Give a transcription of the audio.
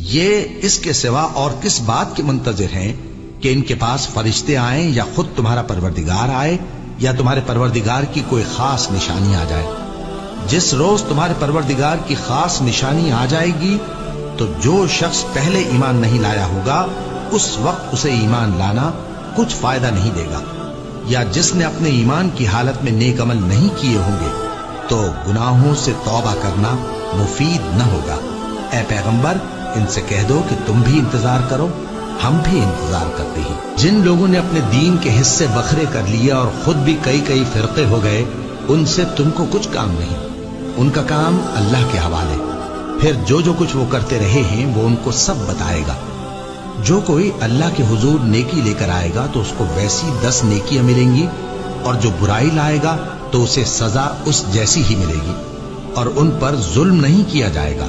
یہ اس کے سوا اور کس بات کے منتظر ہیں کہ ان کے پاس فرشتے آئیں یا خود تمہارا پروردگار آئے یا تمہارے پروردگار کی کوئی خاص نشانی آ جائے؟ جس روز تمہارے پروردگار کی خاص نشانی آ جائے گی تو جو شخص پہلے ایمان نہیں لایا ہوگا اس وقت اسے ایمان لانا کچھ فائدہ نہیں دے گا، یا جس نے اپنے ایمان کی حالت میں نیک عمل نہیں کیے ہوں گے تو گناہوں سے توبہ کرنا مفید نہ ہوگا۔ اے پیغمبر ان سے کہہ دو کہ تم بھی انتظار کرو، ہم بھی انتظار کرتے ہیں۔ جن لوگوں نے اپنے دین کے حصے بکھرے کر لیے اور خود بھی کئی فرقے ہو گئے، ان سے تم کو کچھ کام نہیں، ان کا کام اللہ کے حوالے۔ پھر جو کچھ وہ کرتے رہے ہیں وہ ان کو سب بتائے گا۔ جو کوئی اللہ کے حضور نیکی لے کر آئے گا تو اس کو ویسی 10 نیکیاں ملیں گی، اور جو برائی لائے گا تو اسے سزا اس جیسی ہی ملے گی، اور ان پر ظلم نہیں کیا جائے گا۔